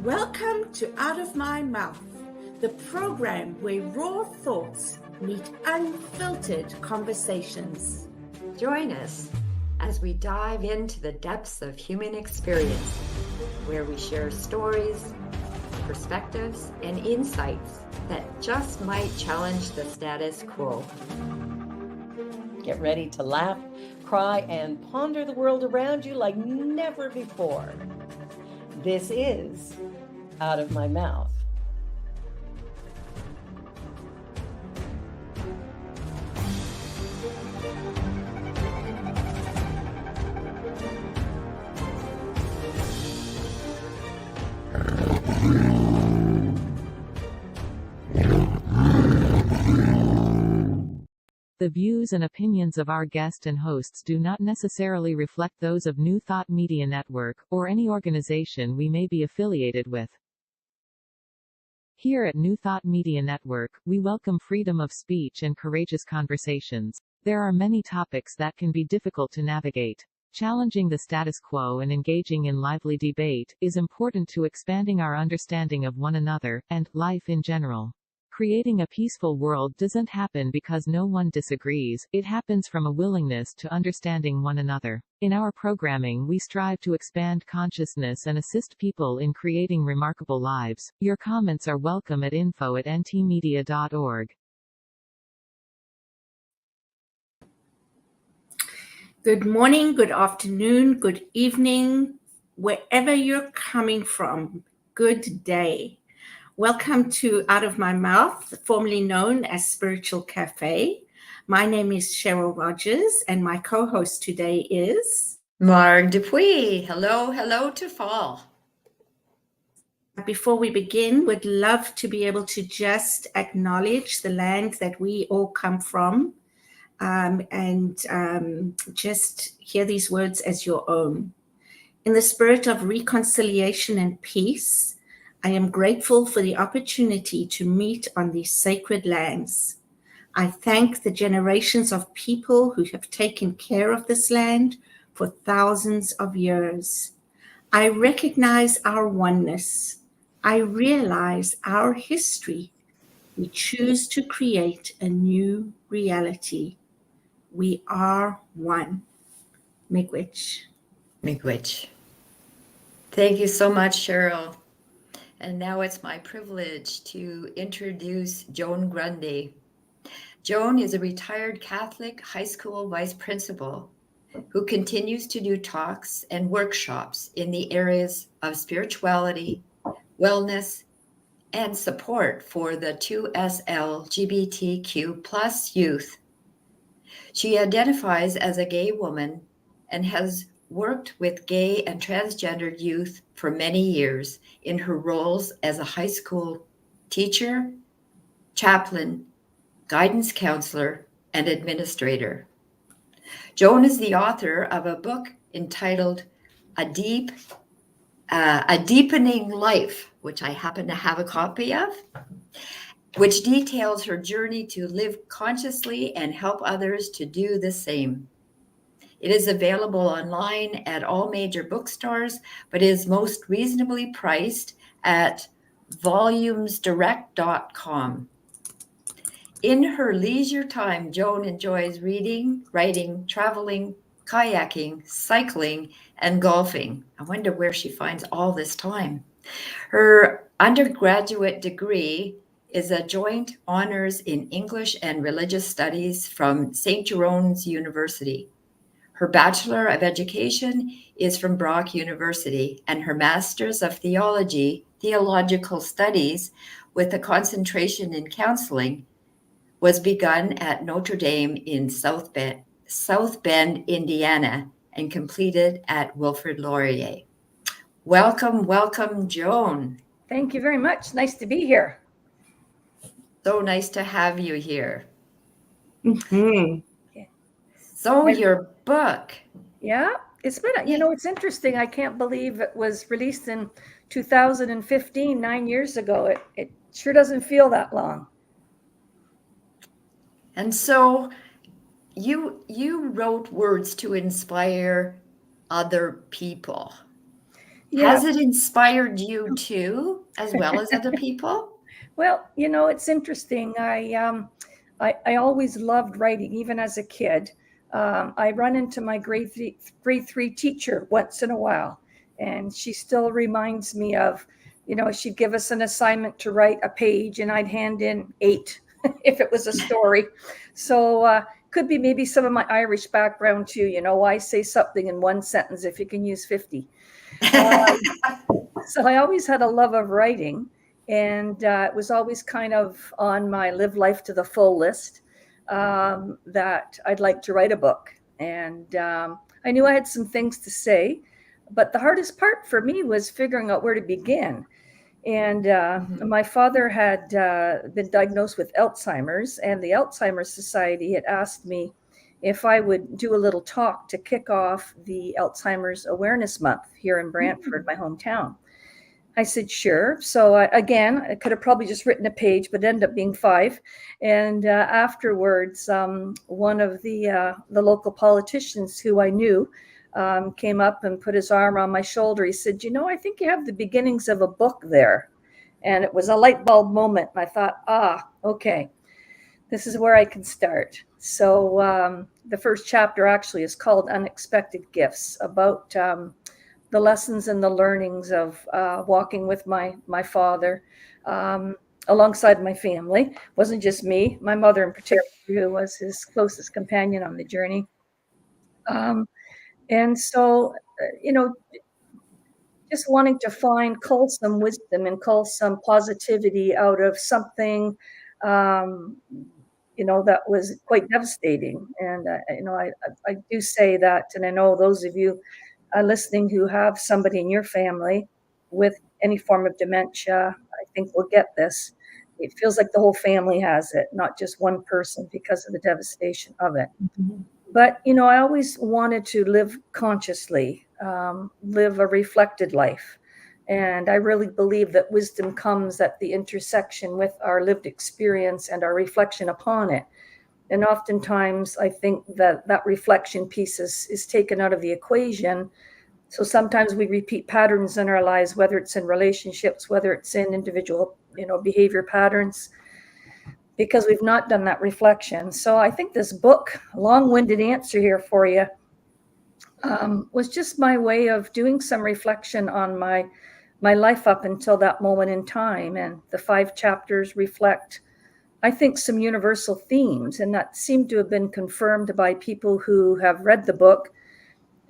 Welcome to Out of My Mouth, the program where raw thoughts meet unfiltered conversations. Join us as we dive into the depths of human experience, where we share stories, perspectives, and insights that just might challenge the status quo. Get ready to laugh, cry, and ponder the world around you like never before. This is Out of My Mouth. The views and opinions of our guest and hosts do not necessarily reflect those of New Thought Media Network, or any organization we may be affiliated with. Here at New Thought Media Network, we welcome freedom of speech and courageous conversations. There are many topics that can be difficult to navigate. Challenging the status quo and engaging in lively debate is important to expanding our understanding of one another, and life in general. Creating a peaceful world doesn't happen because no one disagrees, it happens from a willingness to understanding one another. In our programming, we strive to expand consciousness and assist people in creating remarkable lives. Your comments are welcome at info@ntmedia.org. Good morning, good afternoon, good evening, wherever you're coming from. Good day. Welcome to Out of My Mouth, formerly known as Spiritual Cafe. My name is Cheryl Rogers, and my co-host today is Marg Dupuis. Hello to fall. Before we begin, we'd love to be able to just acknowledge the land that we all come from, and just hear these words as your own. In the spirit of reconciliation and peace, I am grateful for the opportunity to meet on these sacred lands. I thank the generations of people who have taken care of this land for thousands of years. I recognize our oneness. I realize our history. We choose to create a new reality. We are one. Miigwech. Miigwech. Thank you so much, Cheryl. And now it's my privilege to introduce Joan Grundy. Joan is a retired Catholic high school vice principal who continues to do talks and workshops in the areas of spirituality, wellness, and support for the 2SLGBTQ+ youth. She identifies as a gay woman and has worked with gay and transgendered youth for many years in her roles as a high school teacher, chaplain, guidance counselor, and administrator. Joan is the author of a book entitled A Deepening Life, which I happen to have a copy of, which details her journey to live consciously and help others to do the same. It is available online at all major bookstores, but is most reasonably priced at volumesdirect.com. In her leisure time, Joan enjoys reading, writing, traveling, kayaking, cycling, and golfing. I wonder where she finds all this time. Her undergraduate degree is a joint honors in English and Religious Studies from St Jerome's University. Her Bachelor of Education is from Brock University, and her Master's of Theological Studies with a concentration in counselling was begun at Notre Dame in Southbend, Indiana, and completed at Wilfred Laurier. Welcome, Joan. Thank you very much. Nice to be here. So nice to have you here. Mm-hmm. So your book. Yeah, it's been, it's interesting. I can't believe it was released in 2015, 9 years ago. It sure doesn't feel that long. And so you wrote words to inspire other people. Has it inspired you too, as well as other people? Well, it's interesting. I always loved writing, even as a kid. I run into my grade three teacher once in a while, and she still reminds me of, she'd give us an assignment to write a page, and I'd hand in 8 if it was a story. So could be maybe some of my Irish background too. Why say something in one sentence if you can use 50? So I always had a love of writing, and it was always kind of on my live life to the full list, that I'd like to write a book. And I knew I had some things to say, but the hardest part for me was figuring out where to begin. And my father had been diagnosed with Alzheimer's, and the Alzheimer's Society had asked me if I would do a little talk to kick off the Alzheimer's Awareness Month here in Brantford, my hometown. I said, sure. So I could have probably just written a page, but it ended up being 5. And afterwards, one of the local politicians who I knew came up and put his arm on my shoulder. He said, I think you have the beginnings of a book there. And it was a light bulb moment. And I thought, okay, this is where I can start. So the first chapter actually is called Unexpected Gifts, about the lessons and the learnings of walking with my father alongside my family. It wasn't just me, my mother in particular, who was his closest companion on the journey. And so, just wanting to cull some wisdom and cull some positivity out of something, that was quite devastating. And, I do say that, and I know those of you listening who have somebody in your family with any form of dementia, I think will get this. It feels like the whole family has it, not just one person, because of the devastation of it. Mm-hmm. But, I always wanted to live consciously, live a reflected life. And I really believe that wisdom comes at the intersection with our lived experience and our reflection upon it. And oftentimes I think that reflection piece is taken out of the equation. So sometimes we repeat patterns in our lives, whether it's in relationships, whether it's in individual, behavior patterns, because we've not done that reflection. So I think this book, long-winded answer here for you, was just my way of doing some reflection on my life up until that moment in time. And the 5 chapters reflect, I think, some universal themes, and that seem to have been confirmed by people who have read the book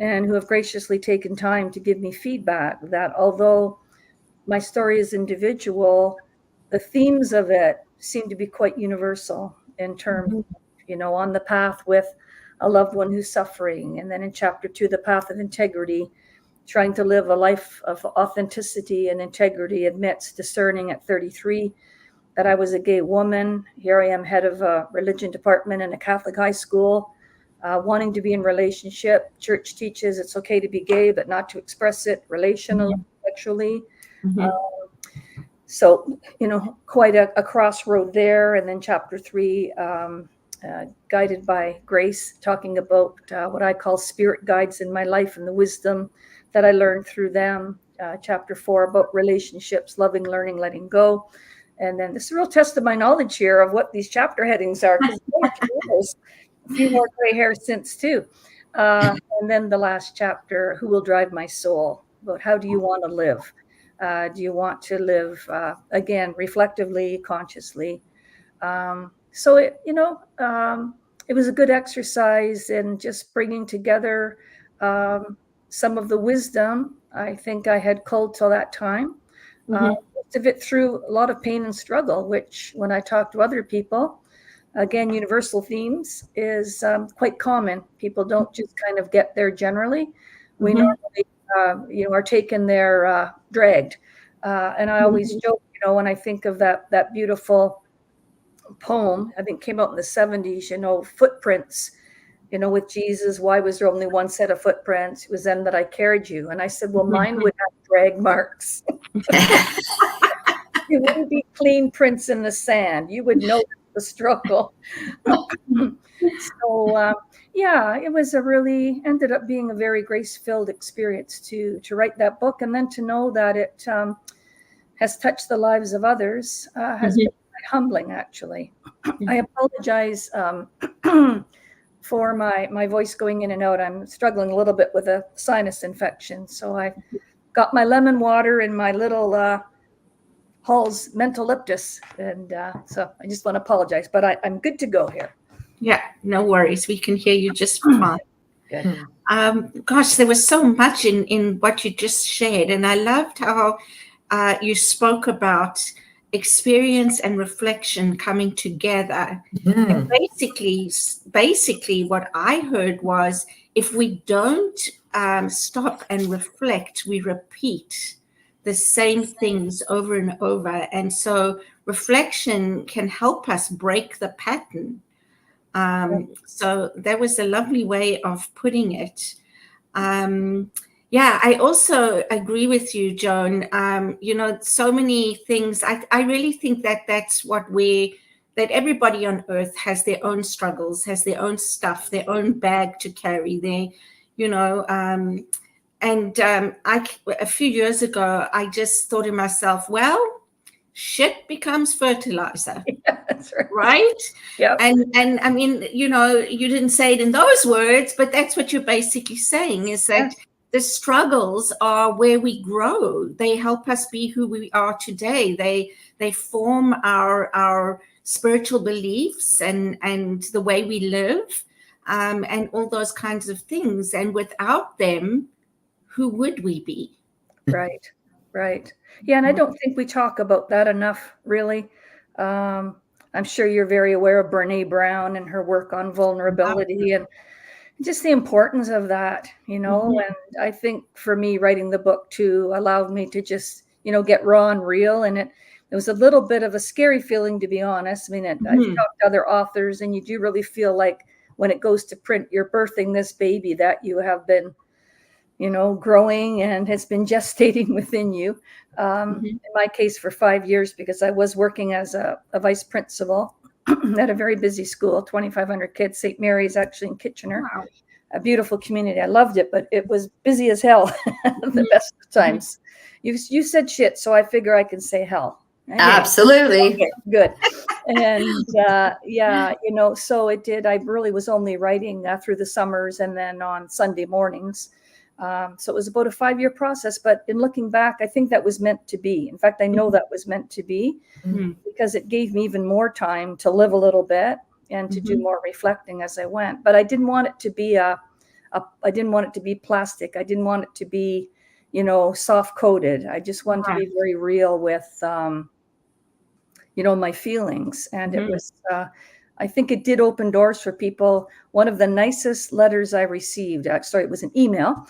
and who have graciously taken time to give me feedback, that although my story is individual, the themes of it seem to be quite universal in terms of, on the path with a loved one who's suffering. And then in chapter 2, the path of integrity, trying to live a life of authenticity and integrity amidst discerning at 33 that I was a gay woman. Here I am, head of a religion department in a Catholic high school, wanting to be in relationship. Church teaches it's okay to be gay, but not to express it relationally, sexually. Mm-hmm. So, quite a crossroad there. And then chapter 3, guided by grace, talking about what I call spirit guides in my life and the wisdom that I learned through them. Chapter 4 about relationships, loving, learning, letting go. And then this is a real test of my knowledge here of what these chapter headings are. A few more gray hairs since too. And then the last chapter, Who Will Drive My Soul? About how do you want to live? Do you want to live, again, reflectively, consciously? So it was a good exercise in just bringing together some of the wisdom I think I had culled till that time. Most of it through a lot of pain and struggle, which when I talk to other people, again, universal themes is quite common. People don't just kind of get there generally. We normally, are taken there dragged. And I always joke, when I think of that beautiful poem, I think came out in the 70s, footprints, with Jesus. Why was there only one set of footprints? It was then that I carried you. And I said, well, mine would have drag marks. It wouldn't be clean prints in the sand. You would know the struggle. So, yeah, it was ended up being a very grace-filled experience to write that book, and then to know that it has touched the lives of others has been quite humbling, actually. I apologize for my voice going in and out. I'm struggling a little bit with a sinus infection, so I got my lemon water and my little Hall's Mentoliptus, and so I just want to apologize, but I'm good to go here. Yeah, no worries. We can hear you just fine. Good. Gosh, there was so much in what you just shared, and I loved how you spoke about experience and reflection coming together. And basically, what I heard was, if we don't stop and reflect, we repeat the same things over and over. And so reflection can help us break the pattern. So that was a lovely way of putting it. Yeah, I also agree with you, Joan. So many things. I really think that that's that everybody on earth has their own struggles, has their own stuff, their own bag to carry. A few years ago, I just thought to myself, well, shit becomes fertilizer. Yeah, that's right. Right? Yeah. And I mean, you didn't say it in those words, but that's what you're basically saying, is that the struggles are where we grow. They help us be who we are today. They form our spiritual beliefs and the way we live, and all those kinds of things. And without them, who would we be? Right. Yeah, and I don't think we talk about that enough, really. I'm sure you're very aware of Brené Brown and her work on vulnerability and just the importance of that, And I think for me, writing the book too allowed me to just, get raw and real. And it was a little bit of a scary feeling, to be honest. I mean, I've talked to other authors, and you do really feel like when it goes to print, you're birthing this baby that you have been growing and has been gestating within you. In my case, for 5 years, because I was working as a vice principal at a very busy school, 2,500 kids, St. Mary's, actually in Kitchener. Wow. A beautiful community. I loved it, but it was busy as hell the best of times. You said shit, so I figure I can say hell. Right? Absolutely. Okay, good. And so it did. I really was only writing through the summers and then on Sunday mornings. So it was about a 5-year process, but in looking back, I think that was meant to be. In fact, I know that was meant to be because it gave me even more time to live a little bit and to do more reflecting as I went. But I didn't want it to be I didn't want it to be plastic. I didn't want it to be, soft coded. I just wanted to be very real with, my feelings. And it was, I think it did open doors for people. One of the nicest letters I received, it was an email,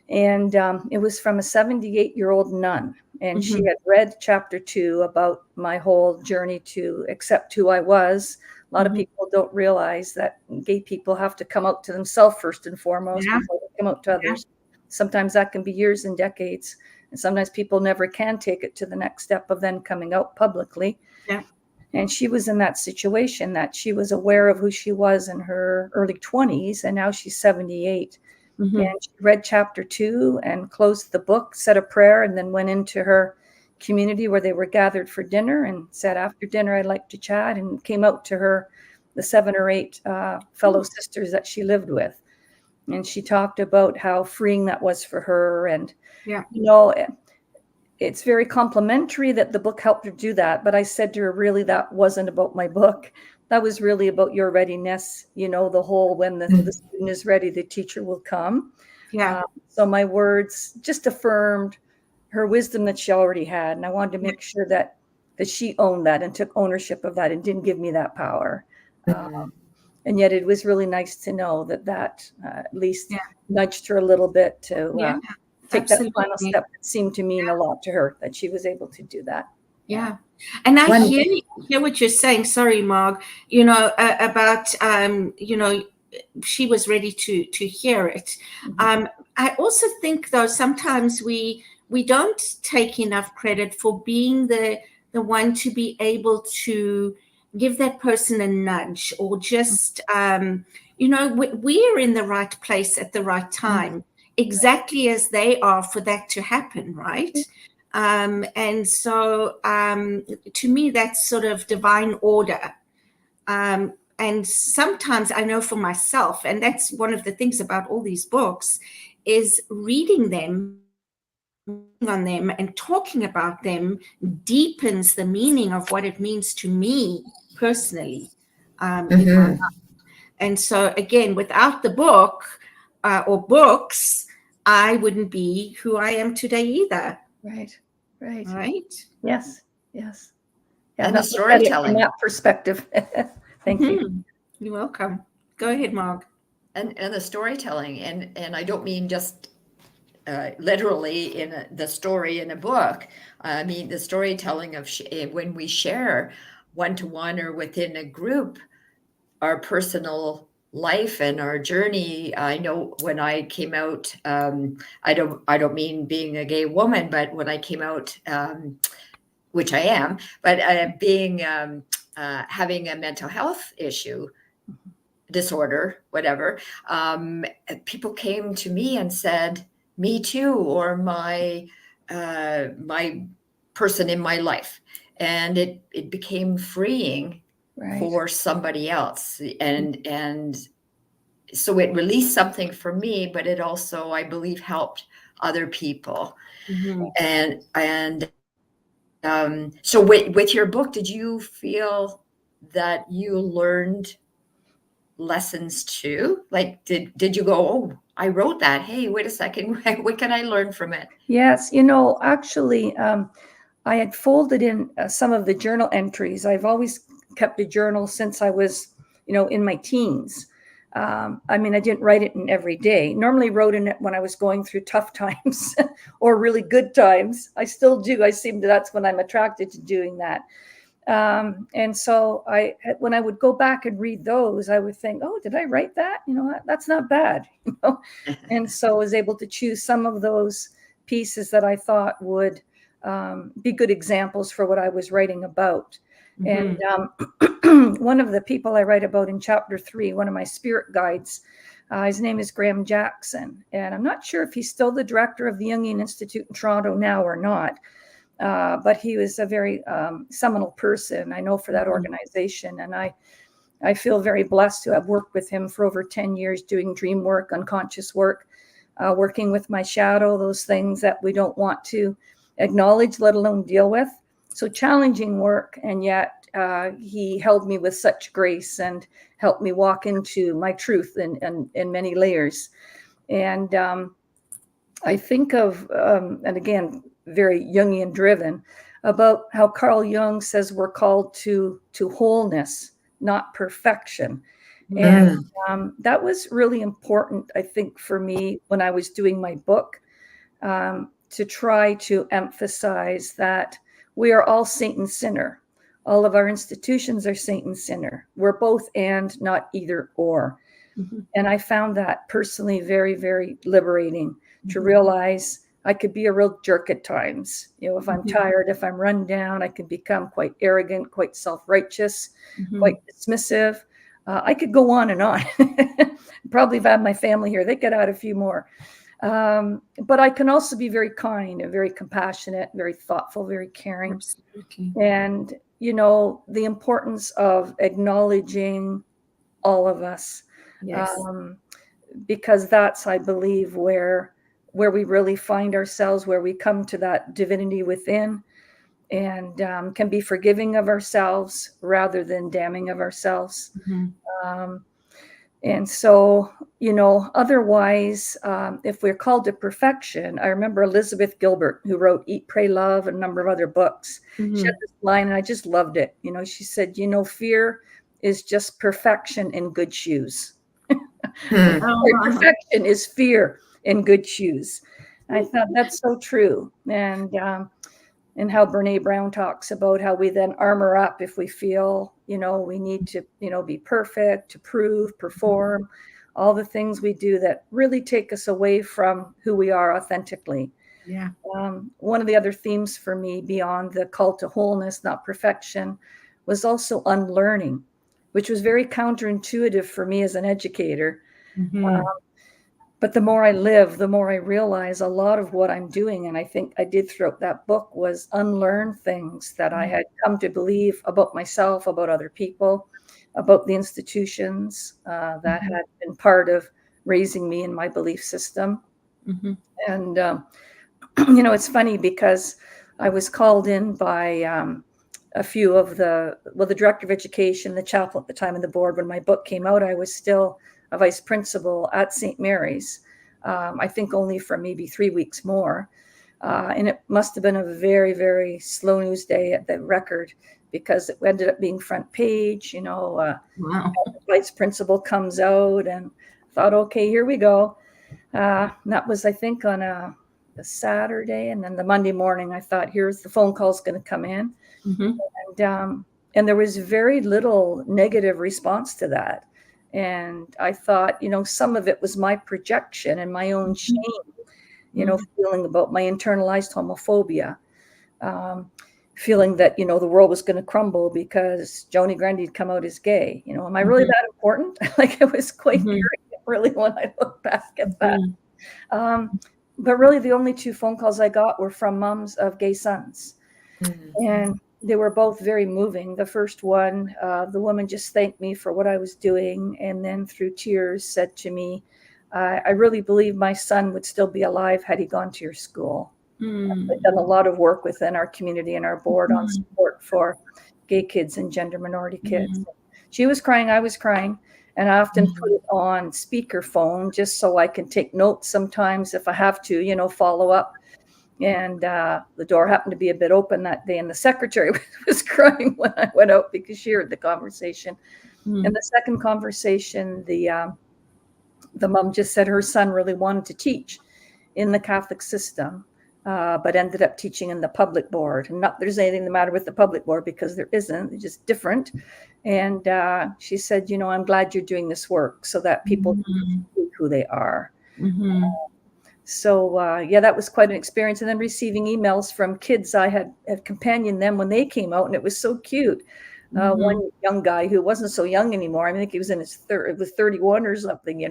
and it was from a 78-year-old nun. And she had read chapter 2 about my whole journey to accept who I was. A lot of people don't realize that gay people have to come out to themselves first and foremost before they come out to others. Sometimes that can be years and decades. And sometimes people never can take it to the next step of then coming out publicly. Yeah. And she was in that situation that she was aware of who she was in her early 20s, and now she's 78. And she read chapter 2 and closed the book, said a prayer, and then went into her community where they were gathered for dinner and said, after dinner, I'd like to chat, and came out to the 7 or 8 fellow sisters that she lived with. And she talked about how freeing that was for her. And, it's very complimentary that the book helped her do that. But I said to her, really, that wasn't about my book. That was really about your readiness. The whole, when the student is ready, the teacher will come. Yeah. So my words just affirmed her wisdom that she already had. And I wanted to make sure that she owned that and took ownership of that and didn't give me that power. And yet it was really nice to know that at least nudged her a little bit to take that final step. It seemed to mean a lot to her that she was able to do that. Yeah. And I hear what you're saying. Sorry, Marg, about, she was ready to hear it. I also think, though, sometimes we don't take enough credit for being the one to be able to give that person a nudge, or just, we're in the right place at the right time, exactly as they are for that to happen, right? And so to me, that's sort of divine order. And sometimes I know for myself, and that's one of the things about all these books, is reading them on them and talking about them deepens the meaning of what it means to me personally in my life. And so again, without the book or books, I wouldn't be who I am today either. Right. Yes. Yeah, and the storytelling from that perspective. Thank you. You're welcome. Go ahead, Marg. And the storytelling, and I don't mean just literally in the story in a book. I mean the storytelling of when we share one-to-one or within a group our personal life and our journey. I know when I came out, I don't mean being a gay woman, but when I came out, which I am, but being having a mental health issue, disorder, whatever, people came to me and said, "Me too," or my person in my life, and it became freeing for somebody else, and so it released something for me, but it also, I believe, helped other people. And so with your book, did you feel that you learned lessons too? Like, did you go, "Oh, I wrote that. Hey, wait a second. What can I learn from it?" Yes, actually, I had folded in some of the journal entries. I've always kept a journal since I was, in my teens. I mean, I didn't write it in every day. Normally wrote in it when I was going through tough times or really good times. I still do. That's when I'm attracted to doing that. And so when I would go back and read those, I would think, "Oh, did I write that? That's not bad." And so I was able to choose some of those pieces that I thought would be good examples for what I was writing about. And one of the people I write about in chapter 3, one of my spirit guides, his name is Graham Jackson. And I'm not sure if he's still the director of the Jungian Institute in Toronto now or not. But he was a very seminal person, I know, for that organization. And I feel very blessed to have worked with him for over 10 years doing dream work, unconscious work, working with my shadow, those things that we don't want to acknowledge, let alone deal with. So challenging work. And yet he held me with such grace and helped me walk into my truth in many layers. And I think of, and again, very Jungian driven, about how Carl Jung says we're called to wholeness, not perfection. And that was really important, I think, for me when I was doing my book, to try to emphasize that we are all saint and sinner. All of our institutions are saint and sinner. We're both and, not either or. And I found that personally very, very liberating to realize I could be a real jerk at times. If I'm tired, if I'm run down, I can become quite arrogant, quite self-righteous, quite dismissive. I could go on and on. Probably if I had my family here, they could add a few more. But I can also be very kind and very compassionate, very thoughtful, very caring. Absolutely. And, the importance of acknowledging all of us. Yes. Because that's, I believe, where we really find ourselves, where we come to that divinity within, and can be forgiving of ourselves rather than damning of ourselves. And so, otherwise, if we're called to perfection, I remember Elizabeth Gilbert, who wrote Eat, Pray, Love, and a number of other books. She had this line, and I just loved it. She said, fear is just perfection in good shoes. Perfection is fear in good shoes. I thought that's so true. And how Brene Brown talks about how we then armor up if we feel, we need to, be perfect, to prove, perform, all the things we do that really take us away from who we are authentically. Yeah. One of the other themes for me, beyond the call to wholeness, not perfection, was also unlearning. which was very counterintuitive for me as an educator. Mhm. But the more I live, the more I realize a lot of what I'm doing, and I think I did throughout that book, was unlearn things that I had come to believe about myself, about other people, about the institutions that had been part of raising me in my belief system. Mhm. And, it's funny because I was called in by a few of the director of education, the chaplain at the time, and the board. When my book came out, I was still a vice principal at St. Mary's. I think only for maybe 3 weeks more. And it must have been a very, very slow news day at the Record, because it ended up being front page. Wow. The vice principal comes out, and thought, okay, here we go. That was, I think, on a Saturday. And then the Monday morning, I thought, here's the phone call's going to come in. Mhm. And there was very little negative response to that. And I thought, some of it was my projection and my own shame, feeling about my internalized homophobia, feeling that, the world was going to crumble because Joni Grundy had come out as gay. Am I really that important? Like, it was quite arrogant, really, when I look back at that. But really, the only 2 phone calls I got were from moms of gay sons. And they were both very moving. The first one, the woman just thanked me for what I was doing, and then through tears said to me, I really believe my son would still be alive had he gone to your school. I've done a lot of work within our community and our board on support for gay kids and gender minority kids. She was crying, I was crying, and I often put it on speakerphone just so I can take notes sometimes if I have to, follow up. And the door happened to be a bit open that day, and the secretary was crying when I went out because she heard the conversation. And the second conversation, the mom just said her son really wanted to teach in the Catholic system, but ended up teaching in the public board. And not that there's anything the matter with the public board, because there isn't, it's just different. And she said, I'm glad you're doing this work so that people can see who they are. So, that was quite an experience. And then receiving emails from kids, I had companioned them when they came out, and it was so cute. One young guy who wasn't so young anymore, I think he was in his was 31 or something,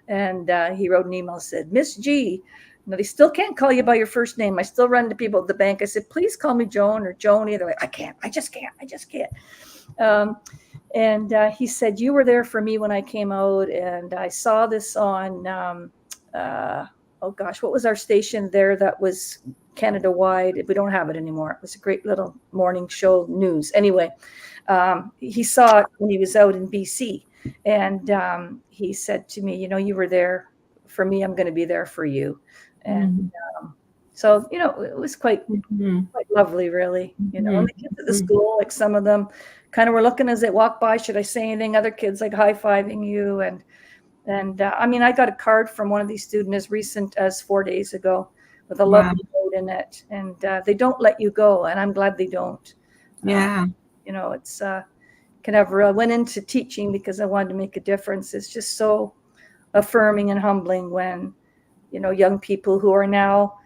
and he wrote an email, said, Miss G, they still can't call you by your first name. I still run to people at the bank. I said, please call me Joan or Joni. They're like, I just can't. And he said, you were there for me when I came out, and I saw this on oh gosh, what was our station there that was Canada wide? We don't have it anymore. It was a great little morning show news. Anyway, he saw it when he was out in BC, and he said to me, you were there for me. I'm going to be there for you. And so, it was quite lovely, really. And the kids at the school, like some of them kind of were looking as they walked by, should I say anything? Other kids like high-fiving you. And I got a card from one of these students as recent as 4 days ago with a lovely note in it. And they don't let you go, and I'm glad they don't. It's I went into teaching because I wanted to make a difference. It's just so affirming and humbling when, young people who are now,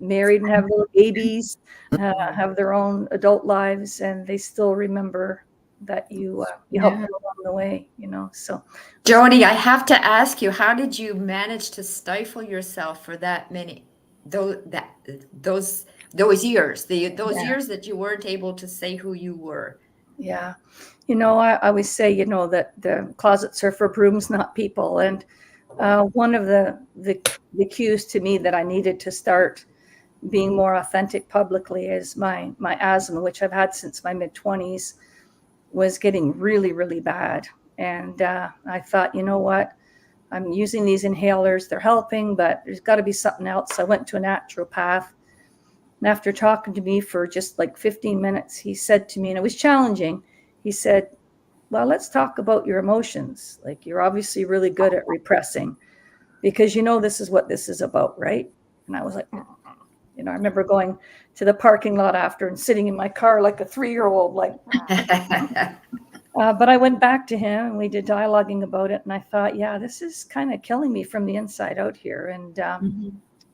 married and have little babies, have their own adult lives, and they still remember that you helped them along the way, so. Joni, I have to ask you, how did you manage to stifle yourself for that many, those years, years that you weren't able to say who you were? Yeah. I always say, that the closets are for brooms, not people. And one of the cues to me that I needed to start being more authentic publicly is my asthma, which I've had since my mid-20s, was getting really, really bad. And I thought, you know what? I'm using these inhalers. They're helping, but there's got to be something else. So I went to a naturopath. And after talking to me for just like 15 minutes, he said to me, and it was challenging, he said, well, let's talk about your emotions. Like, you're obviously really good at repressing, because this is what this is about, right? And I was like, I remember going to the parking lot after and sitting in my car like a 3-year-old, like, but I went back to him and we did dialoguing about it. And I thought, yeah, this is kind of killing me from the inside out here. And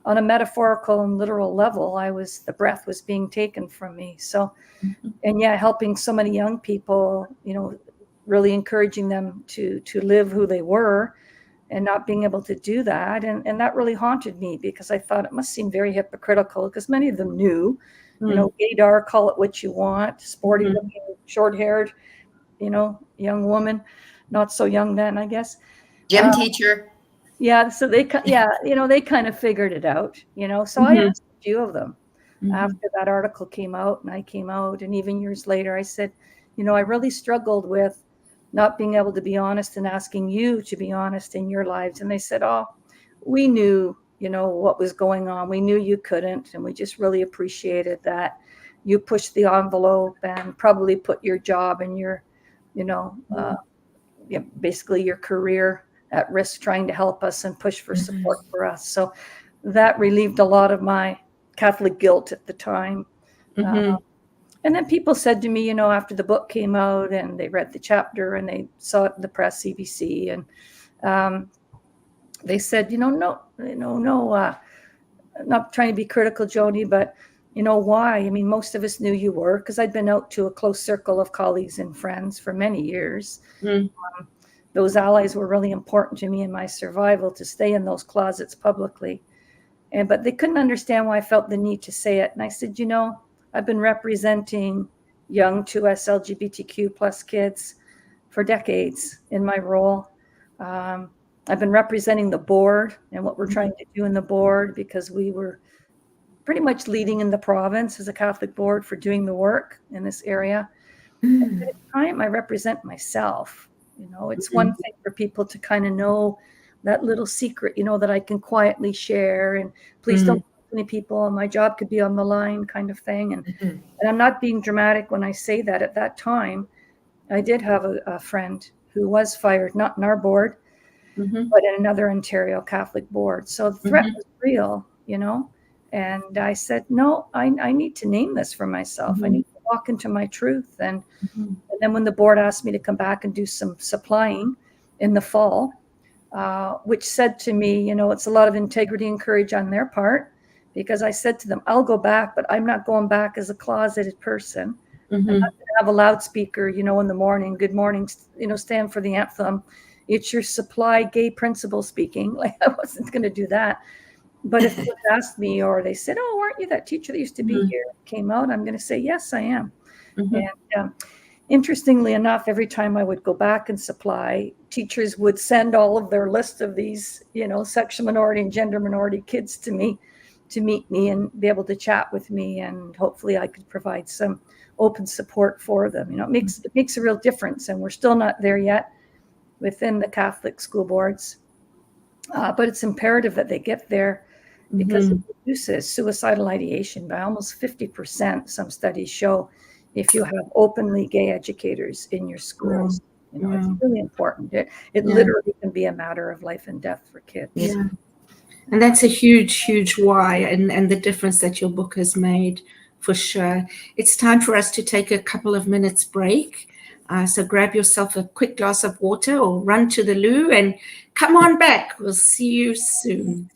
on a metaphorical and literal level, the breath was being taken from me. So, and helping so many young people, really encouraging them to live who they were, and not being able to do that. And that really haunted me, because I thought it must seem very hypocritical, because many of them knew, gaydar, call it what you want, sporty looking, short haired, young woman, not so young then, I guess. Gym teacher. Yeah. So they kind of figured it out, so I asked a few of them after that article came out and I came out, and even years later, I said, I really struggled with not being able to be honest and asking you to be honest in your lives. And they said, oh, we knew, what was going on. We knew you couldn't. And we just really appreciated that you pushed the envelope and probably put your job and your, basically your career at risk, trying to help us and push for support for us. So that relieved a lot of my Catholic guilt at the time. And then people said to me, after the book came out and they read the chapter and they saw it in the press, CBC, and they said, no, not trying to be critical, Joni, but why? I mean, most of us knew you were, because I'd been out to a close circle of colleagues and friends for many years. Those allies were really important to me in my survival, to stay in those closets publicly. But they couldn't understand why I felt the need to say it. And I said, I've been representing young 2S LGBTQ plus kids for decades in my role. I've been representing the board and what we're trying to do in the board, because we were pretty much leading in the province as a Catholic board for doing the work in this area. And at the time, I represent myself. It's one thing for people to kind of know that little secret, that I can quietly share, and please don't many people, and my job could be on the line, kind of thing. And I'm not being dramatic when I say that. At that time, I did have a friend who was fired, not in our board, but in another Ontario Catholic board. So the threat was real, and I said, no, I need to name this for myself. I need to walk into my truth. And then when the board asked me to come back and do some supplying in the fall, which said to me, it's a lot of integrity and courage on their part, because I said to them, I'll go back, but I'm not going back as a closeted person. I'm not going to have a loudspeaker, in the morning, good morning, stand for the anthem. It's your supply gay principal speaking. Like, I wasn't going to do that. But if they asked me, or they said, oh, aren't you that teacher that used to be here, came out, I'm going to say, yes, I am. And interestingly enough, every time I would go back and supply, teachers would send all of their list of these, sexual minority and gender minority kids to me, to meet me and be able to chat with me, and hopefully I could provide some open support for them. It makes a real difference, and we're still not there yet within the Catholic school boards, but it's imperative that they get there, because it reduces suicidal ideation by almost 50%. Some studies show, if you have openly gay educators in your schools. It's really important. It literally can be a matter of life and death for kids. Yeah. And that's a huge, huge why, and the difference that your book has made, for sure. It's time for us to take a couple of minutes break. So grab yourself a quick glass of water or run to the loo and come on back. We'll see you soon.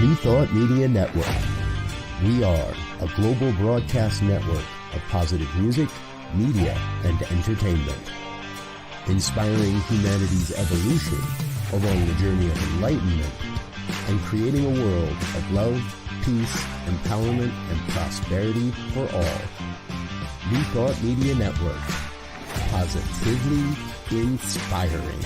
New Thought Media Network. We are a global broadcast network of positive music, media, and entertainment, inspiring humanity's evolution along the journey of enlightenment and creating a world of love, peace, empowerment, and prosperity for all. New Thought Media Network. Positively inspiring.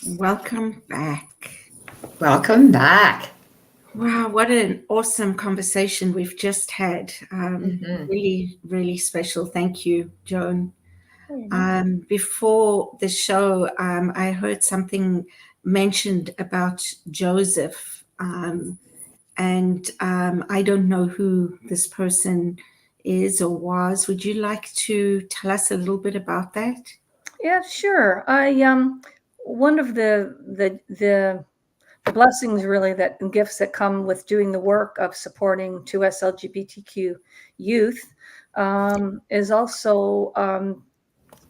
Welcome back. Welcome back. Wow, what an awesome conversation we've just had. Really, really special. Thank you, Joan. Before the show, I heard something mentioned about Joseph, and I don't know who this person is or was. Would you like to tell us a little bit about that? Yeah, sure. One of the blessings, really, that and gifts that come with doing the work of supporting 2S LGBTQ youth is also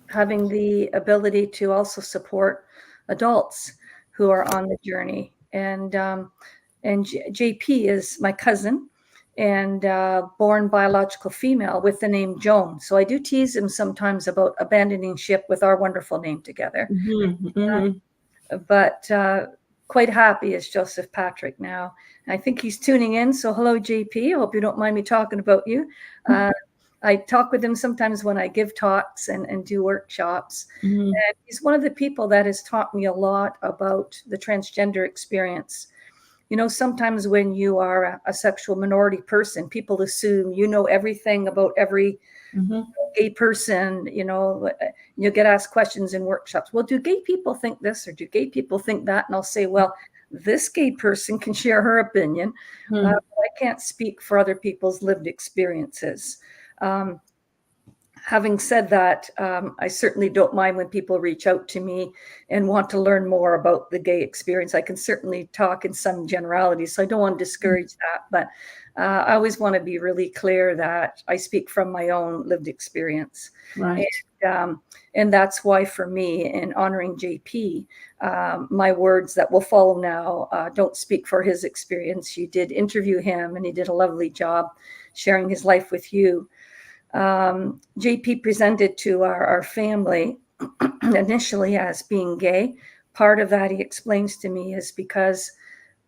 having the ability to also support adults who are on the journey. And JP is my cousin, and born biological female with the name Joan. So I do tease him sometimes about abandoning ship with our wonderful name together. But quite happy as Joseph Patrick now. I think he's tuning in. So hello, JP. I hope you don't mind me talking about you. I talk with him sometimes when I give talks and do workshops. And he's one of the people that has taught me a lot about the transgender experience. You know, sometimes when you are a sexual minority person, people assume you know everything about every gay person. You know, you get asked questions in workshops. Well, do gay people think this or do gay people think that? And I'll say, well, this gay person can share her opinion. But I can't speak for other people's lived experiences. Having said that, I certainly don't mind when people reach out to me and want to learn more about the gay experience. I can certainly talk in some generalities, so I don't want to discourage that. But I always want to be really clear that I speak from my own lived experience. Right. And that's why, for me, in honoring JP, my words that will follow now don't speak for his experience. You did interview him, and he did a lovely job sharing his life with you. JP presented to our family initially as being gay. Part of that, he explains to me, is because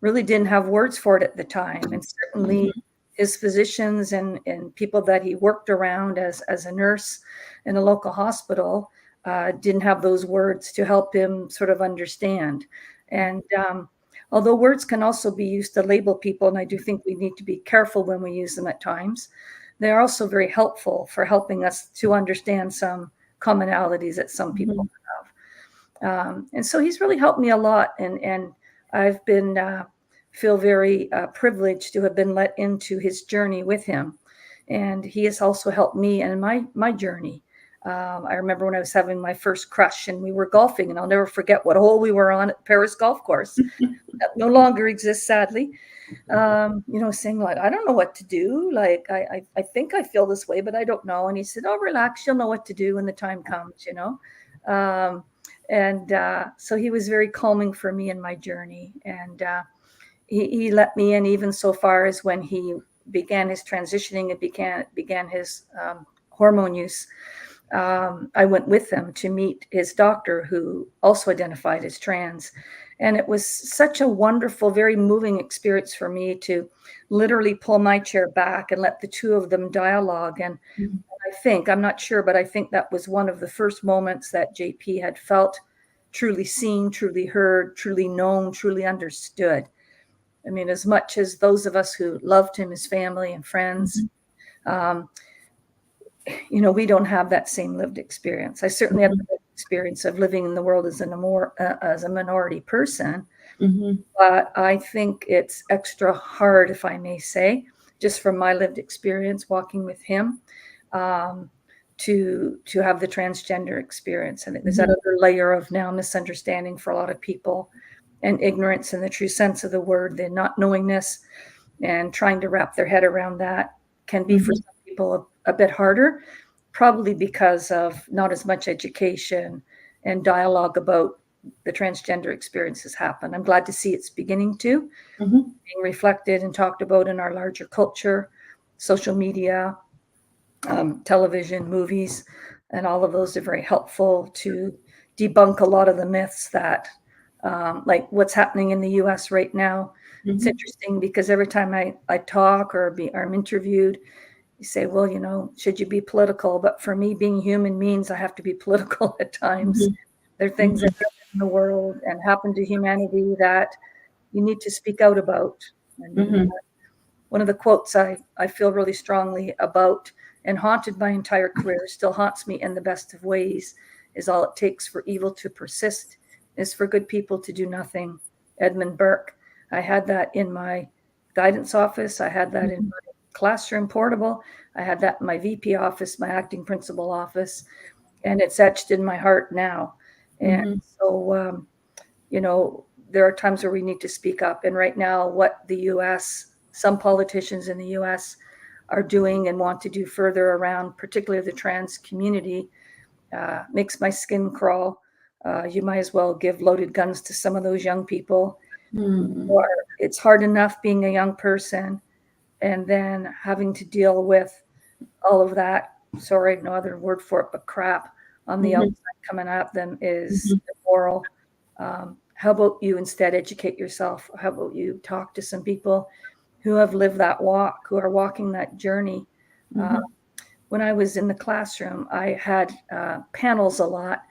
really didn't have words for it at the time. And certainly his physicians and people that he worked around as a nurse in a local hospital didn't have those words to help him sort of understand. And although words can also be used to label people, and I do think we need to be careful when we use them at times, they're also very helpful for helping us to understand some commonalities that some people have. And so he's really helped me a lot. And I've been feel very privileged to have been let into his journey with him. And he has also helped me in my journey. I remember when I was having my first crush and we were golfing, and I'll never forget what hole we were on at Paris Golf Course. That no longer exists, sadly. You know, saying like, I don't know what to do. Like, I think I feel this way, but I don't know. And he said, oh, relax. You'll know what to do when the time comes, you know? So he was very calming for me in my journey. And he let me in even so far as when he began his transitioning and began his hormone use. I went with him to meet his doctor, who also identified as trans. And it was such a wonderful, very moving experience for me to literally pull my chair back and let the two of them dialogue. And I think, I'm not sure, but I think that was one of the first moments that JP had felt truly seen, truly heard, truly known, truly understood. I mean, as much as those of us who loved him, his family and friends, you know, we don't have that same lived experience. I certainly have the experience of living in the world as a minority person, but I think it's extra hard, if I may say, just from my lived experience walking with him, to have the transgender experience. And there's that other layer of now misunderstanding for a lot of people, and ignorance in the true sense of the word, the not knowingness, and trying to wrap their head around that can be for some people a bit harder, probably because of not as much education and dialogue about the transgender experiences happen. I'm glad to see it's beginning to, being reflected and talked about in our larger culture, social media, television, movies, and all of those are very helpful to debunk a lot of the myths that, like what's happening in the US right now. It's interesting because every time I talk or I'm interviewed, you say, well, you know, should you be political? But for me, being human means I have to be political at times. There are things that happen in the world and happen to humanity that you need to speak out about. And one of the quotes I feel really strongly about and haunted my entire career, still haunts me in the best of ways, is all it takes for evil to persist is for good people to do nothing. Edmund Burke. I had that in my guidance office. I had that in my classroom portable. I had that in my VP office, my acting principal office, and it's etched in my heart now. And so, you know, there are times where we need to speak up. And right now, what the US, some politicians in the US are doing and want to do further around, particularly the trans community, makes my skin crawl. You might as well give loaded guns to some of those young people. Or it's hard enough being a young person and then having to deal with all of that, sorry, no other word for it, but crap on the outside coming at them is immoral. How about you instead educate yourself? How about you talk to some people who have lived that walk, who are walking that journey? When I was in the classroom, I had panels a lot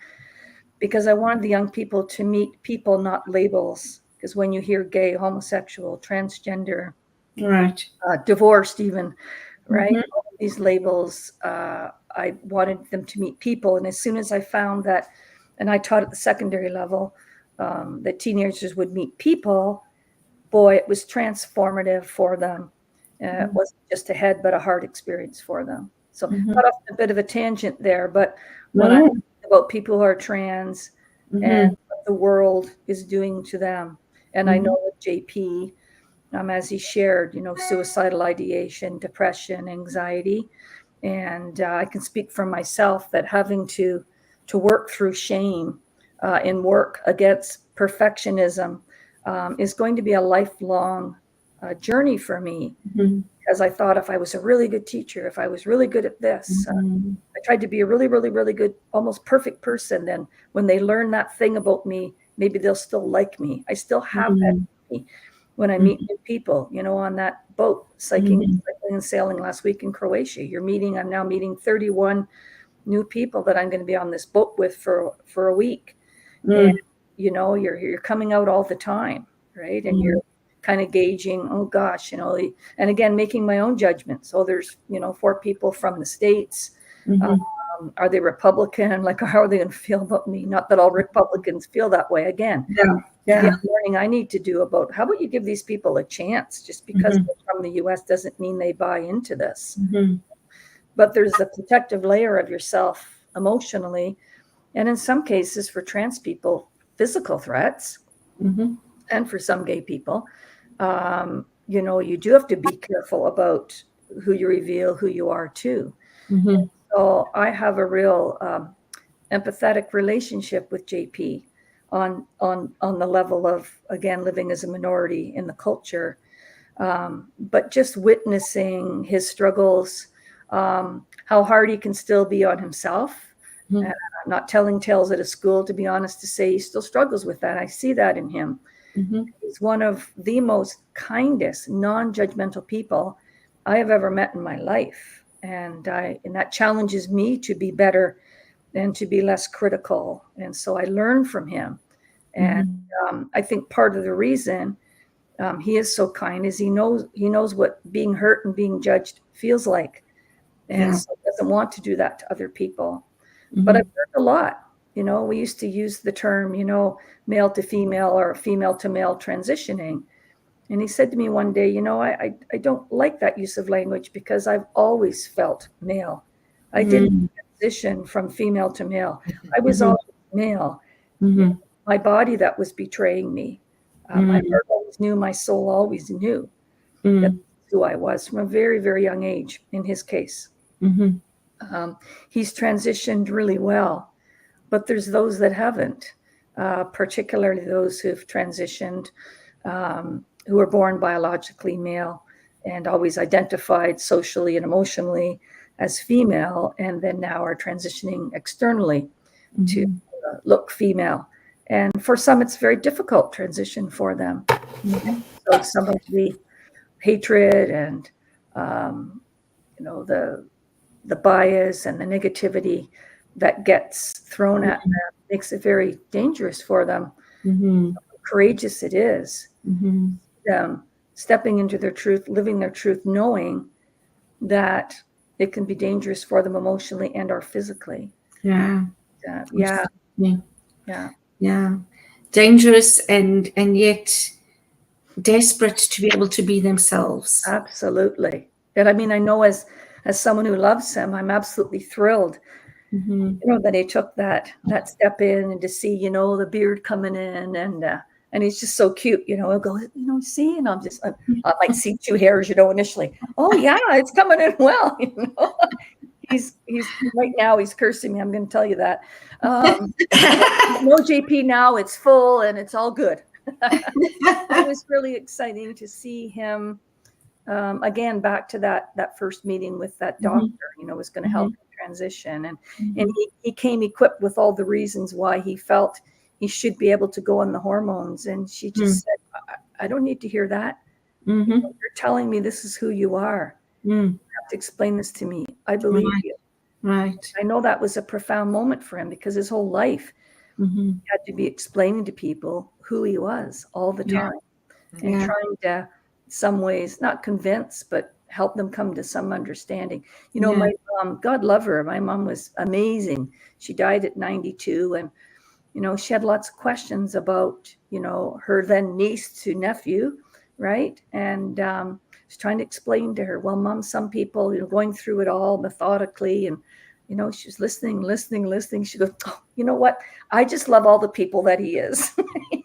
because I wanted the young people to meet people, not labels. Because when you hear gay, homosexual, transgender, divorced even, right? All of these labels, I wanted them to meet people. And as soon as I found that, and I taught at the secondary level, that teenagers would meet people, boy, it was transformative for them. It wasn't just a head, but a heart experience for them. So got off a bit of a tangent there, but when I think about people who are trans and what the world is doing to them, and I know with JP, as he shared, you know, suicidal ideation, depression, anxiety, and I can speak for myself that having to work through shame in work against perfectionism is going to be a lifelong journey for me. Because I thought if I was a really good teacher, if I was really good at this, I tried to be a really, really, really good, almost perfect person. Then when they learn that thing about me, maybe they'll still like me. I still have that in me when I meet new people, you know, on that boat, cycling and sailing last week in Croatia. I'm now meeting 31 new people that I'm going to be on this boat with for a week. And, you know, you're coming out all the time, right? And you're kind of gauging, oh gosh, you know, and again, making my own judgments. So there's, you know, 4 people from the States. Are they Republican? Like, how are they going to feel about me? Not that all Republicans feel that way. Again, the learning I need to do about how about you give these people a chance? Just because they're from the US doesn't mean they buy into this. But there's the protective layer of yourself emotionally. And in some cases for trans people, physical threats. And for some gay people, you know, you do have to be careful about who you reveal, who you are too. So I have a real empathetic relationship with JP on the level of, again, living as a minority in the culture, but just witnessing his struggles, how hard he can still be on himself. Not telling tales at a school, to be honest, to say he still struggles with that. I see that in him. He's one of the most kindest, non-judgmental people I have ever met in my life. And that challenges me to be better and to be less critical. And so I learn from him. And I think part of the reason he is so kind is he knows what being hurt and being judged feels like. And so he doesn't want to do that to other people. But I've learned a lot. You know, we used to use the term, you know, male to female or female to male transitioning. And he said to me one day, you know, I don't like that use of language because I've always felt male. I didn't transition from female to male. I was always male. My body that was betraying me. My heart always knew, my soul always knew that's who I was from a very, very young age in his case. He's transitioned really well. but there's those that haven't, particularly those who've transitioned, who were born biologically male and always identified socially and emotionally as female, and then now are transitioning externally to look female. And for some, it's very difficult transition for them. So some of the hatred and the bias and the negativity that gets thrown at them makes it very dangerous for them. How courageous it is, stepping into their truth, living their truth, knowing that it can be dangerous for them emotionally and or physically. Yeah. Dangerous and yet desperate to be able to be themselves. Absolutely. And I mean, I know as someone who loves him, I'm absolutely thrilled, that he took that step in, and to see, the beard coming in, and he's just so cute, he'll go, see, and I might see 2 hairs, initially. Oh yeah, it's coming in well, He's right now he's cursing me. I'm going to tell you that. No JP now, it's full and it's all good. It was really exciting to see him again, back to that first meeting with that doctor, was going to help him transition. And he came equipped with all the reasons why he felt he should be able to go on the hormones. And she just said, I don't need to hear that. You're telling me this is who you are. You have to explain this to me. I believe you. Right. I know that was a profound moment for him, because his whole life he had to be explaining to people who he was all the time, and trying to, in some ways, not convince, but help them come to some understanding. My mom, God love her, my mom was amazing. She died at 92, and she had lots of questions about her then niece to nephew, right? And was trying to explain to her, well, Mom, some people, going through it all methodically, and she was listening. She goes, oh, you know what? I just love all the people that he is.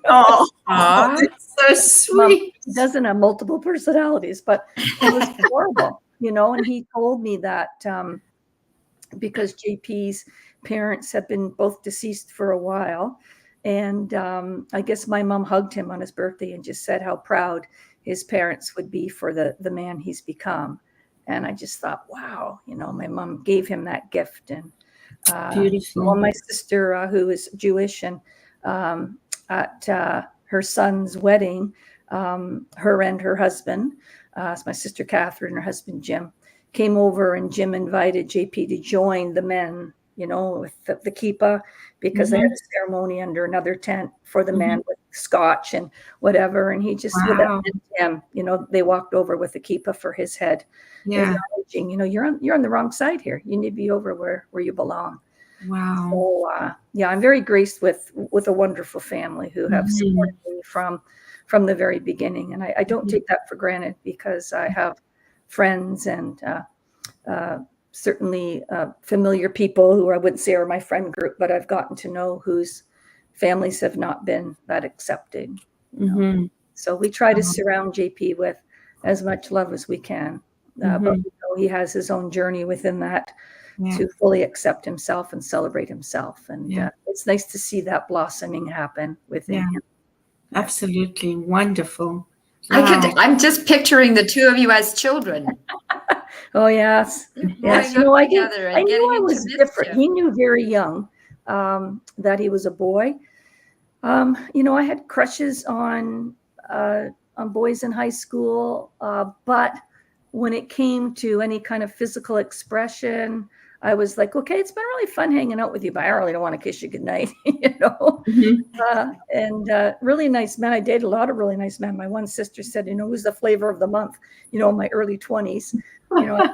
Oh, that's so sweet. He doesn't have multiple personalities, but it was horrible, and he told me that because JP's parents have been both deceased for a while. And I guess my mom hugged him on his birthday and just said how proud his parents would be for the man he's become. And I just thought, wow, my mom gave him that gift. And beautiful. Well, my sister, who is Jewish, and at her son's wedding, her and her husband, my sister Catherine, her husband Jim, came over, and Jim invited JP to join the men, with the kippah, because they had a ceremony under another tent for the men with scotch and whatever. And he just, without him, they walked over with the kippah for his head, acknowledging, you're on the wrong side here. You need to be over where you belong. Wow. So, I'm very graced with a wonderful family who have supported me from the very beginning. And I don't take that for granted, because I have friends and certainly familiar people who I wouldn't say are my friend group, but I've gotten to know whose families have not been that accepting. So we try to surround JP with as much love as we can. But we know he has his own journey within that to fully accept himself and celebrate himself. And it's nice to see that blossoming happen within him. Absolutely wonderful. Wow. I'm just picturing the two of you as children. Oh yes. Yes. I knew I was different. He knew very young that he was a boy. I had crushes on boys in high school, but when it came to any kind of physical expression, I was like, okay, it's been really fun hanging out with you, but I really don't want to kiss you goodnight, and really nice men. I dated a lot of really nice men. My one sister said, who's the flavor of the month, in my early 20s, I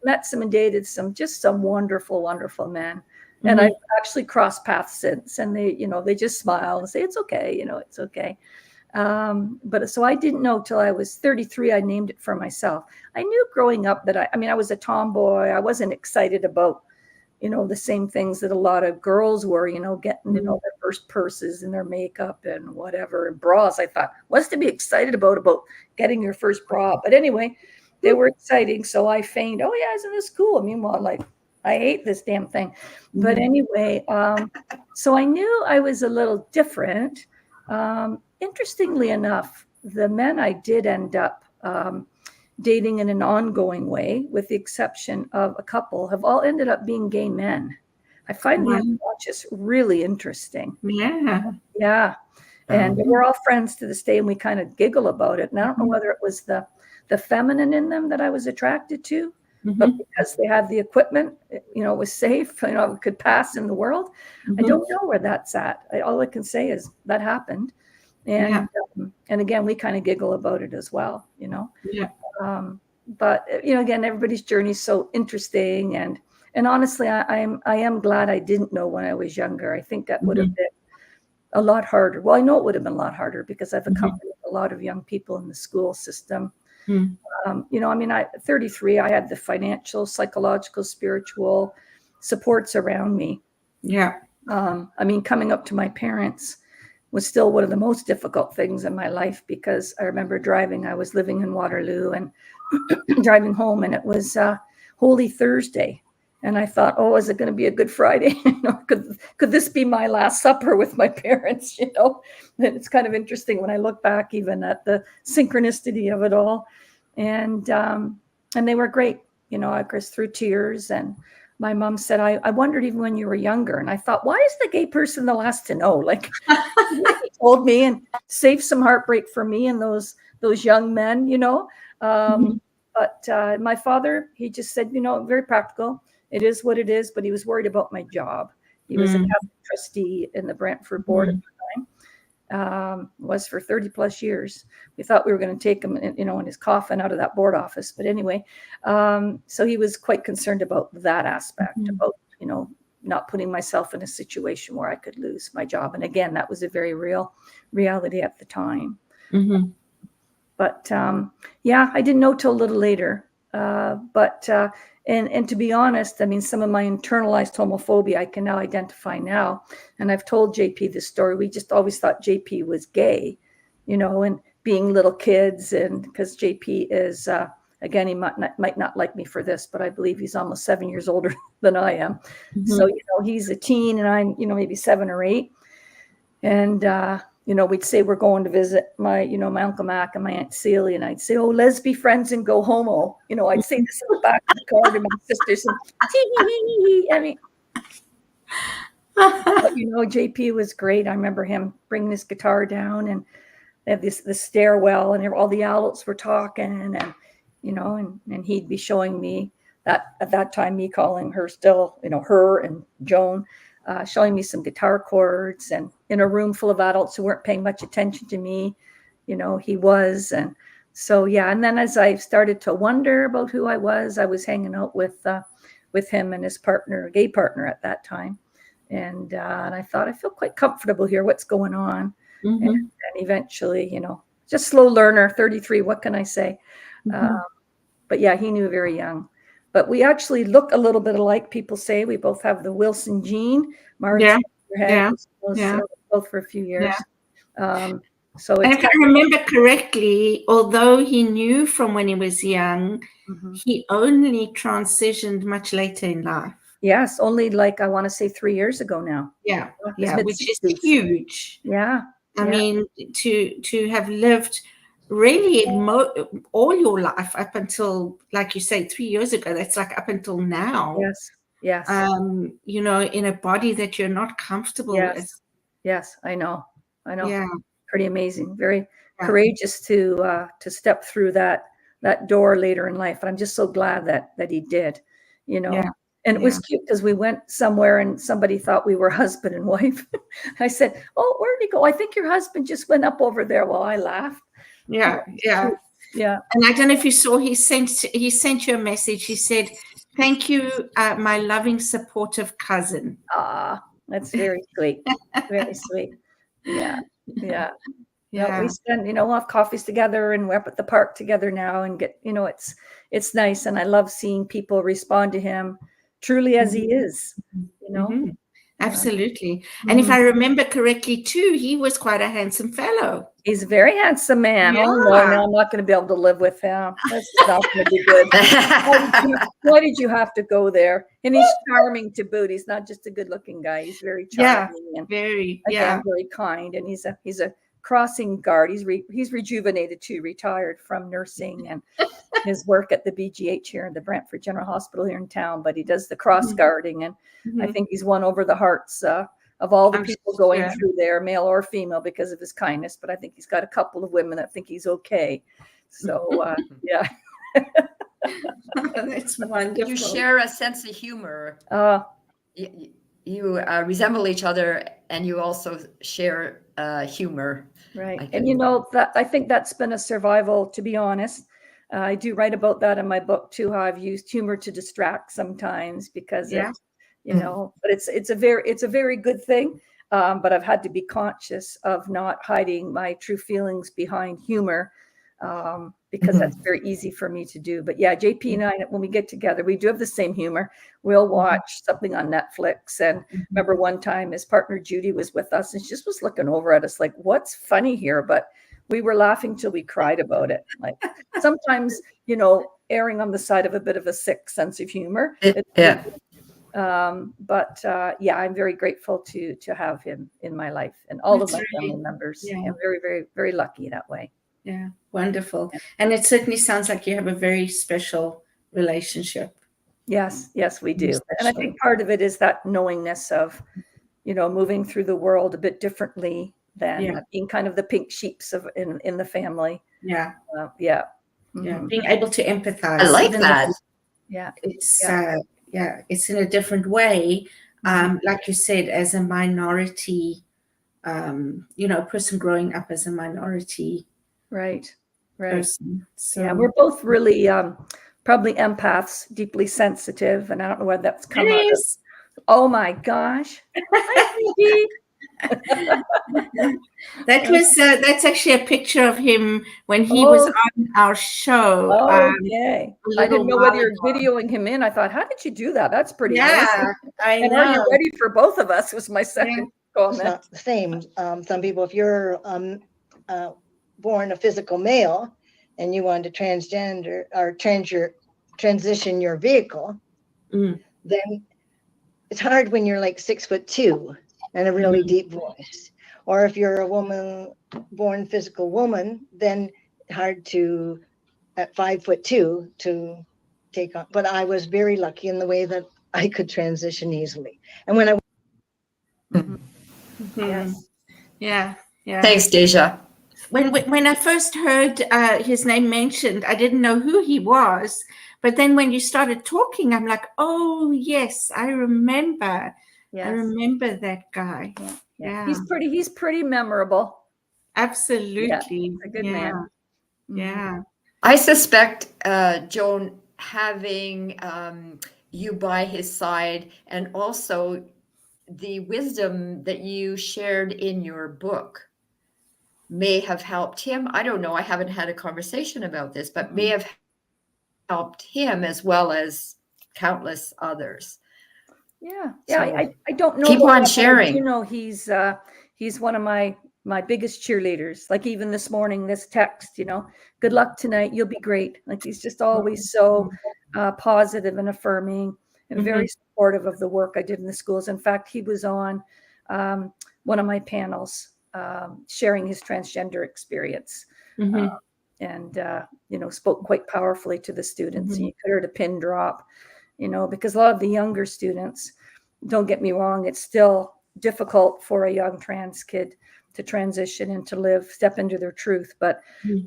met some and dated some wonderful, wonderful men. And I've actually crossed paths since, and they just smile and say, it's okay, it's okay. But so I didn't know till I was 33, I named it for myself. I knew growing up that I was a tomboy. I wasn't excited about, the same things that a lot of girls were, getting, their first purses and their makeup and whatever, and bras. I thought, what's to be excited about getting your first bra? But anyway, they were exciting. So I feigned, oh yeah, isn't this cool? Meanwhile, like, I hate this damn thing. But anyway, so I knew I was a little different. Interestingly enough, the men I did end up dating in an ongoing way, with the exception of a couple, have all ended up being gay men. I find the unconscious really interesting. Yeah. Yeah. And we're all friends to this day, and we kind of giggle about it. And I don't know whether it was the feminine in them that I was attracted to, but because they had the equipment, you know, it was safe, you know, it could pass in the world. I don't know where that's at. All I can say is that happened. And and again, we kind of giggle about it as well, you know. Yeah. But you know, again, everybody's journey is so interesting, and honestly, I am glad I didn't know when I was younger. I think that would have been a lot harder. Well, I know it would have been a lot harder because I've accompanied a lot of young people in the school system. You know, I mean, 33, I had the financial, psychological, spiritual supports around me. Yeah. I mean, coming up to my parents was still one of the most difficult things in my life, because I remember driving, I was living in Waterloo, and driving home, and it was Holy Thursday. And I thought, oh, is it going to be a Good Friday? You know, could this be my last supper with my parents? You know, and it's kind of interesting when I look back even at the synchronicity of it all. And they were great. You know, I was through tears, and my mom said, I wondered even when you were younger. And I thought, why is the gay person the last to know? Like, he told me and saved some heartbreak for me and those young men, you know. But my father, he just said, you know, very practical. It is what it is, but he was worried about my job. He was a Catholic trustee in the Brantford board at the time. Was for 30 plus years. We thought we were going to take him, you know, in his coffin out of that board office. But anyway, so he was quite concerned about that aspect, about, you know, not putting myself in a situation where I could lose my job. And again, that was a very real reality at the time. But yeah, I didn't know till a little later. And to be honest, I mean, some of my internalized homophobia, I can now identify now. And I've told JP this story. We just always thought JP was gay, you know, and being little kids. And because JP is, again, he might not like me for this, but I believe he's almost 7 years older than I am. So, you know, he's a teen and I'm, you know, maybe 7 or 8. And, you know, we'd say we're going to visit my Uncle Mac and my Aunt Celia, and I'd say, oh, let's be friends and go homo. You know, I'd say this in the back of the car to my sisters. And, I mean, but, you know, JP was great. I remember him bringing his guitar down, and they had this stairwell, and all the adults were talking, and, you know, and he'd be showing me that at that time, me calling her still, you know, her and Joan, showing me some guitar chords, and in a room full of adults who weren't paying much attention to me, you know, he was. And so, yeah. And then as I started to wonder about who I was hanging out with him and his partner, gay partner at that time. And I thought, I feel quite comfortable here. What's going on? And eventually, you know, just slow learner, 33. What can I say? But yeah, he knew very young. But we actually look a little bit alike. People say we both have the Wilson gene. Marge both for a few years. So and if I remember correctly, although he knew from when he was young, he only transitioned much later in life. Yes, only like I want to say 3 years ago now. Yeah, which is huge. Yeah, I mean, to have lived really all your life up until, like you say, 3 years ago, that's like up until now. Yes. You know, in a body that you're not comfortable with. Yes, I know. Yeah. Pretty amazing. Very courageous to step through that door later in life. And I'm just so glad that he did, you know. Yeah. And it was cute because we went somewhere and somebody thought we were husband and wife. I said, oh, where'd he go? I think your husband just went up over there. Well, I laughed. Yeah. And I don't know if you saw, he sent you a message. He said, thank you, my loving, supportive cousin. That's very sweet. Very sweet. Yeah. We spend, you know, we'll have coffees together, and we're up at the park together now, and get, you know, it's nice. And I love seeing people respond to him truly as he is, you know. Absolutely. And if I remember correctly too, he was quite a handsome fellow. He's a very handsome man. Yeah. Oh no, now I'm not going to be able to live with him. That's not going to be good. Why did you have to go there? And he's charming to boot. He's not just a good-looking guy. He's very charming and Very, very kind. And he's a crossing guard. He's rejuvenated too, retired from nursing and his work at the BGH here in the Brantford General Hospital here in town. But he does the cross guarding, and I think he's won over the hearts of all the people going through there, male or female, because of his kindness. But I think he's got a couple of women that think he's okay. So yeah. That's wonderful. You share a sense of humor. You resemble each other, and you also share humor. Right. And that I think that's been a survival, to be honest. I do write about that in my book too, how I've used humor to distract sometimes because but it's a very good thing. But I've had to be conscious of not hiding my true feelings behind humor, because that's very easy for me to do. But yeah, JP and I, when we get together, we do have the same humor. We'll watch something on Netflix. And remember one time his partner Judy was with us, and she just was looking over at us like, what's funny here? But we were laughing till we cried about it. Like sometimes, erring on the side of a bit of a sick sense of humor. I'm very grateful to have him in my life and all of my family members. Yeah. I'm very, very, very lucky that way. Yeah, wonderful. Yeah. And it certainly sounds like you have a very special relationship. Yes, we do. And I think part of it is that knowingness of, moving through the world a bit differently than being kind of the pink sheeps in the family. Yeah. Being able to empathize. I like that. It's in a different way. Like you said, as a minority, a person growing up as a minority. Right. Person. So we're both really probably empaths, deeply sensitive, and I don't know where that's come out of. Oh my gosh. That's actually a picture of him when he was on our show. Okay. I didn't know whether you're videoing him in. I thought, how did you do that? That's pretty amazing. I know. Are you ready for both of us? Was my second comment. It's not the same. Some people, if you're born a physical male and you want to transgender or transition your vehicle, then it's hard when you're like 6'2" and a really deep voice. Or if you're a woman, born physical woman, then hard to, at 5'2", to take on. But I was very lucky in the way that I could transition easily. And when Thanks, Deja. When I first heard his name mentioned, I didn't know who he was. But then when you started talking, I'm like, oh, yes, I remember. Yes. I remember that guy. Yeah. He's pretty memorable. Absolutely. Yeah, he's a good man. Yeah. I suspect, Joan, having you by his side and also the wisdom that you shared in your book may have helped him. I don't know. I haven't had a conversation about this, but may have helped him as well as countless others. Yeah. I don't know. Keep on sharing. He's one of my biggest cheerleaders. Like even this morning, this text, good luck tonight. You'll be great. Like he's just always so positive and affirming and very supportive of the work I did in the schools. In fact, he was on one of my panels sharing his transgender experience. And spoke quite powerfully to the students. And you could hear the pin drop, because a lot of the younger students, don't get me wrong, it's still difficult for a young trans kid to transition and to step into their truth. But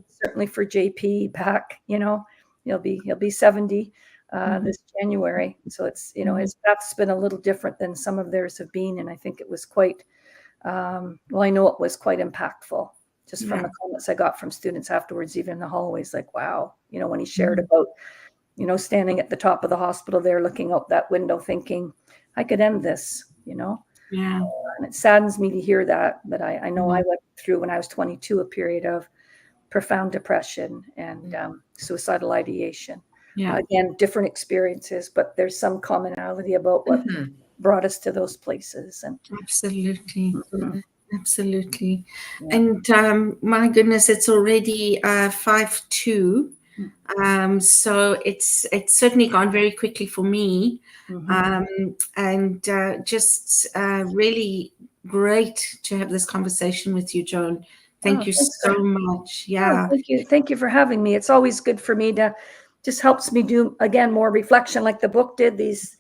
certainly for JP back, he'll be 70 this January. So it's, his path's been a little different than some of theirs have been. And I think it was quite, I know it was quite impactful. Just from the comments I got from students afterwards, even in the hallways, like, wow, when he shared about, standing at the top of the hospital there, looking out that window thinking, I could end this, Yeah. And it saddens me to hear that. But I know I went through when I was 22, a period of profound depression and suicidal ideation. Yeah. Again, different experiences, but there's some commonality about brought us to those places. And Absolutely. Mhm. Absolutely. Yeah. And my goodness, it's already 5:02. So it's certainly gone very quickly for me. Mhm. And just really great to have this conversation with you, Joan. Thank Oh, you thanks so for- much. Oh, Yeah. thank you for having me. It's always good for me to just helps me do again more reflection, like the book did. These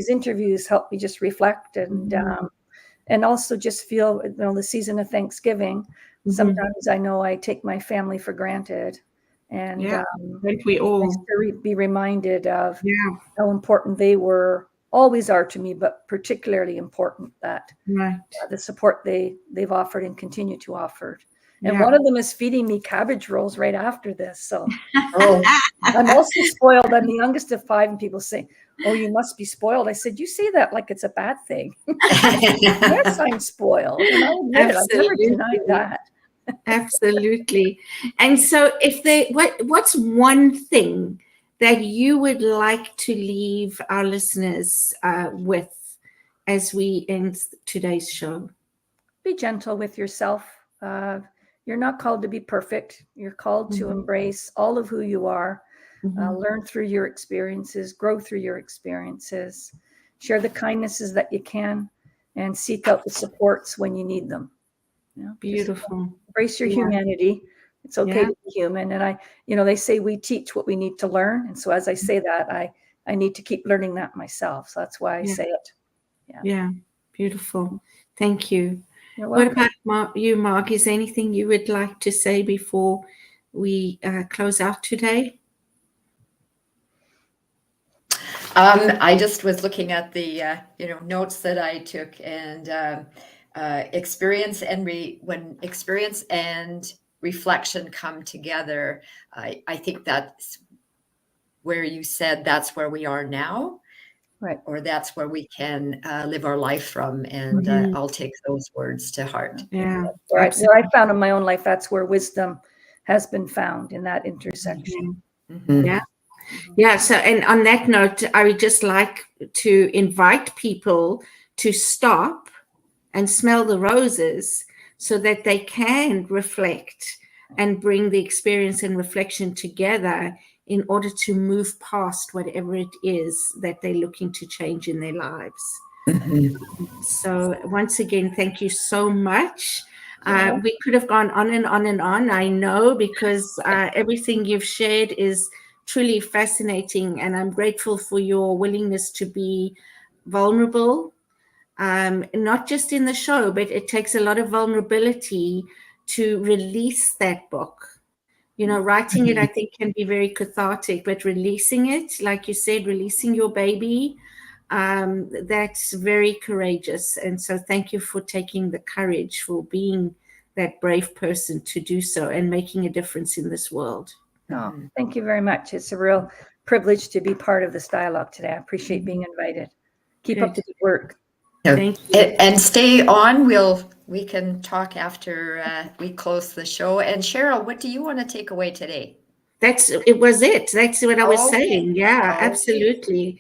interviews help me just reflect and also just feel, the season of Thanksgiving. Sometimes I know I take my family for granted, and Yeah. Thank we nice all. to be reminded of Yeah. how important they always are to me, but particularly important that Right. the support they've offered and continue to offer. And Yeah. one of them is feeding me cabbage rolls right after this. So Oh, I'm also spoiled. I'm the youngest of 5, and people say, "Oh, you must be spoiled." I said, "You say that like it's a bad thing." Yes, I'm spoiled, and I admit it. I've never denied that. Absolutely. And so what's one thing that you would like to leave our listeners with as we end today's show? Be gentle with yourself. You're not called to be perfect. You're called to embrace all of who you are, learn through your experiences, grow through your experiences, share the kindnesses that you can, and seek out the supports when you need them. Just Beautiful. embrace your Yeah. humanity. It's okay Yeah. to be human. And they say we teach what we need to learn. And so as I say that, I need to keep learning that myself. So that's why I say it. Yeah. Beautiful. Thank you. You're What welcome. about you, Mark? Is there anything you would like to say before we close out today? I just was looking at the notes that I took, and experience and when experience and reflection come together, I think that's where you said that's where we are now, Right. or that's where we can live our life from, and I'll take those words to heart. Yeah. Where I found in my own life, that's where wisdom has been found, in that intersection. Mhm. Yeah. Yeah. So, and on that note, I would just like to invite people to stop and smell the roses so that they can reflect and bring the experience and reflection together in order to move past whatever it is that they're looking to change in their lives. So once again, thank you so much. We could have gone on and on and on, I know, because everything you've shared is truly fascinating, and I'm grateful for your willingness to be vulnerable, not just in the show, but it takes a lot of vulnerability to release that book. Writing it, I think, can be very cathartic, but releasing it, like you said, releasing your baby, that's very courageous. And so thank you for taking the courage, for being that brave person to do so and making a difference in this world. Oh, thank you very much. It's a real privilege to be part of this dialogue today. I appreciate being invited. Keep up the good work. Thank you. And stay on. We can talk after we close the show. And Cheryl, what do you want to take away today? That's what I was saying. Yeah, Okay. absolutely.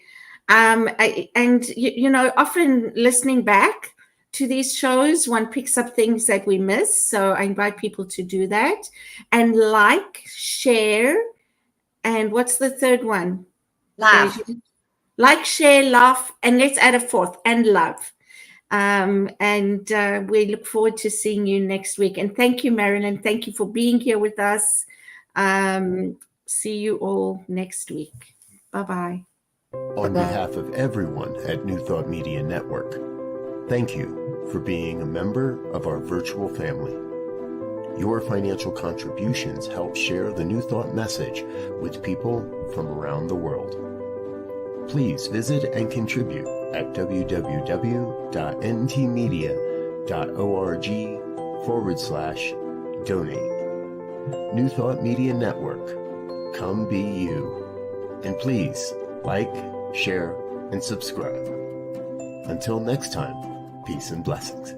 Often listening back to these shows, one picks up things that we miss. So I invite people to do that, and share, and what's the third one? Laugh. Like, share, laugh, and let's add a fourth, and love. We look forward to seeing you next week. And thank you, Marilyn. Thank you for being here with us. See you all next week. Bye-bye. On behalf of everyone at New Thought Media Network, thank you for being a member of our virtual family. Your financial contributions help share the New Thought message with people from around the world. Please visit and contribute at www.ntmedia.org/donate. New Thought Media Network, come be you. And please like, share, and subscribe. Until next time, peace and blessings.